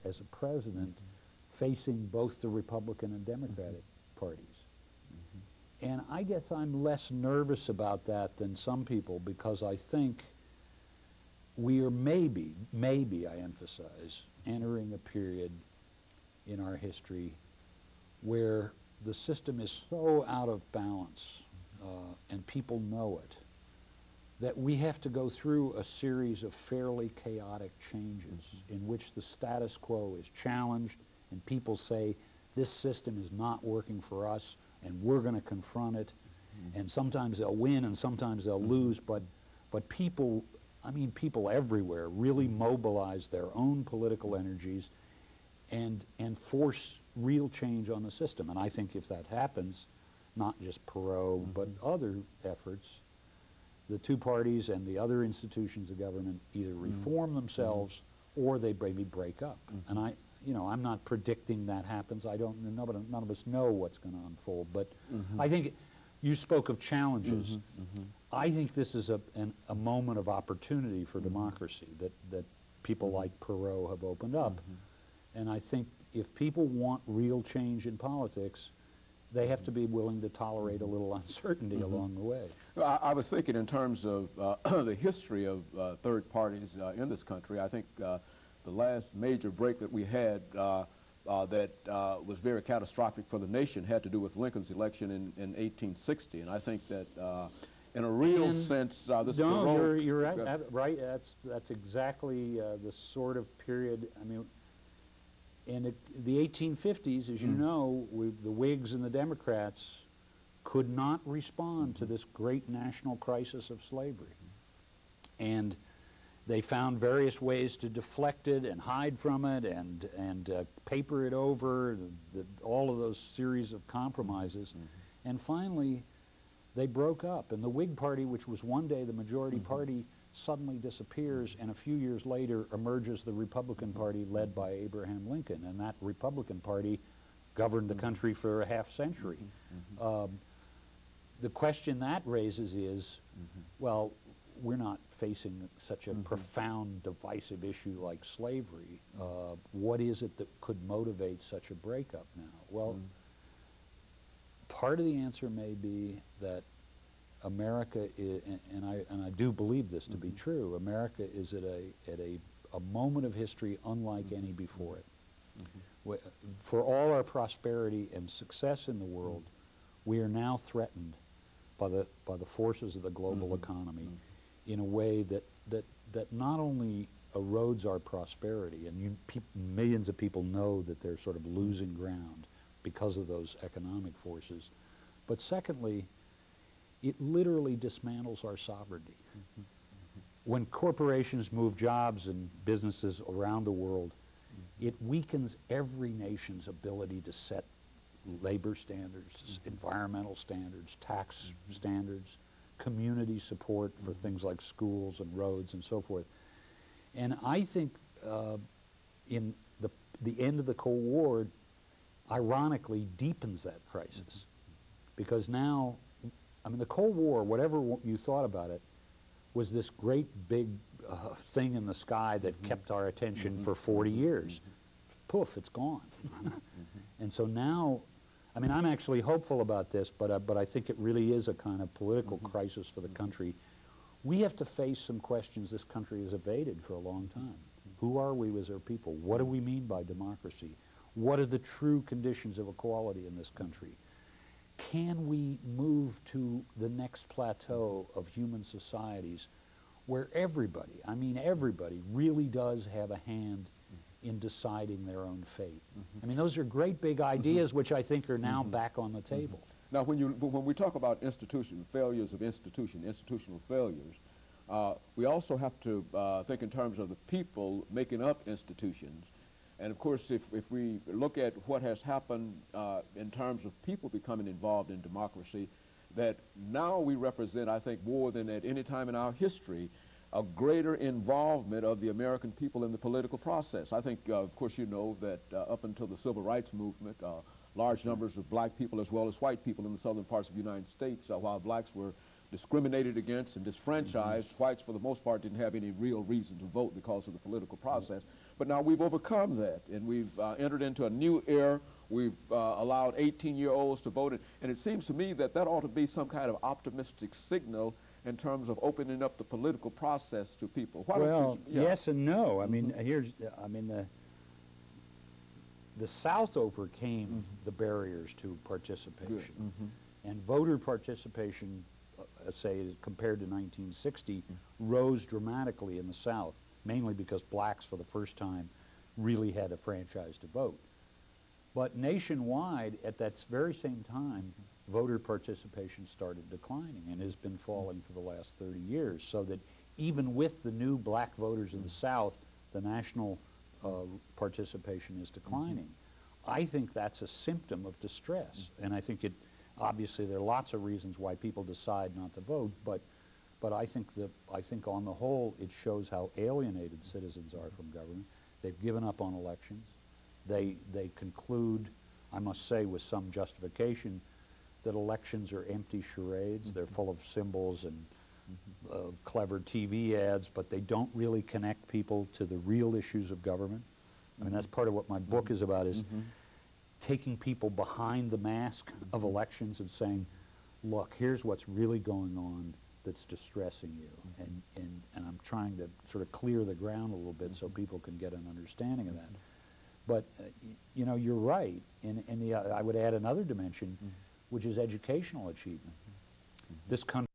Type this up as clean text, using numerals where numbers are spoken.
as a president facing both the Republican and Democratic parties. And I guess I'm less nervous about that than some people, because I think we are maybe I emphasize, entering a period in our history where the system is so out of balance, and people know it, that we have to go through a series of fairly chaotic changes in which the status quo is challenged and people say, this system is not working for us and we're going to confront it. And sometimes they'll win and sometimes they'll lose, but people, I mean people everywhere, really mobilize their own political energies and force real change on the system. And I think if that happens, not just Perot, but other efforts, the two parties and the other institutions of government either reform themselves or they maybe break up. And I'm not predicting that happens. None of us know what's going to unfold. But I think you spoke of challenges. I think this is a moment of opportunity for democracy that people like Perot have opened up. And I think if people want real change in politics, they have to be willing to tolerate a little uncertainty along the way. I was thinking in terms of the history of third parties in this country. I think the last major break that we had that was very catastrophic for the nation had to do with Lincoln's election in 1860. And I think that in a real sense, this Perot... You're right. Right. That's exactly the sort of period. I mean, in the 1850s, as you know, the Whigs and the Democrats could not respond to this great national crisis of slavery. And they found various ways to deflect it and hide from it and paper it over, all of those series of compromises. And finally, they broke up. And the Whig Party, which was one day the majority party, suddenly disappears, and a few years later emerges the Republican Party led by Abraham Lincoln, and that Republican Party governed the country for a half century. The question that raises is, well, we're not facing such a profound divisive issue like slavery. What is it that could motivate such a breakup now? Well, part of the answer may be that America is, and I do believe this to be true, America is at a moment of history unlike any before it. For all our prosperity and success in the world, we are now threatened by the forces of the global economy in a way that not only erodes our prosperity, and millions of people know that they're sort of losing ground because of those economic forces, but secondly, it literally dismantles our sovereignty. When corporations move jobs and businesses around the world, it weakens every nation's ability to set labor standards, environmental standards, tax standards, community support for things like schools and roads and so forth. And I think in the end of the Cold War, ironically, deepens that crisis. Because now, I mean, the Cold War, whatever you thought about it, was this great big thing in the sky that kept our attention for 40 years. Poof, it's gone. And so now, I mean, I'm actually hopeful about this, but I think it really is a kind of political crisis for the country. We have to face some questions this country has evaded for a long time. Who are we as our people? What do we mean by democracy? What are the true conditions of equality in this country? Can we move to the next plateau of human societies where everybody, I mean everybody, really does have a hand in deciding their own fate? I mean, those are great big ideas which I think are now back on the table. Now, when we talk about failures of institutional failures, we also have to think in terms of the people making up institutions. And of course, if we look at what has happened in terms of people becoming involved in democracy, that now we represent, I think, more than at any time in our history, a greater involvement of the American people in the political process. I think, of course, you know that up until the Civil Rights Movement, large numbers of black people as well as white people in the southern parts of the United States, while blacks were discriminated against and disfranchised, whites for the most part didn't have any real reason to vote because of the political process. But now we've overcome that, and we've entered into a new era. We've allowed 18-year-olds to vote, and it seems to me that that ought to be some kind of optimistic signal in terms of opening up the political process to people. Why well, don't you, yes and no. I mean, the South overcame the barriers to participation, and voter participation, say, compared to 1960, rose dramatically in the South, mainly because blacks, for the first time, really had a franchise to vote. But nationwide, at that very same time, voter participation started declining and has been falling for the last 30 years, so that even with the new black voters in the South, the national participation is declining. I think that's a symptom of distress, and I think it, obviously there are lots of reasons why people decide not to vote, but I think on the whole it shows how alienated citizens are from government. They've given up on elections. They conclude, I must say with some justification, that elections are empty charades. They're full of symbols and clever TV ads, but they don't really connect people to the real issues of government. I mean, that's part of what my book is about, is taking people behind the mask of elections and saying, look, here's what's really going on that's distressing you. And I'm trying to sort of clear the ground a little bit so people can get an understanding of that. But, you know, you're right. I would add another dimension, which is educational achievement. This country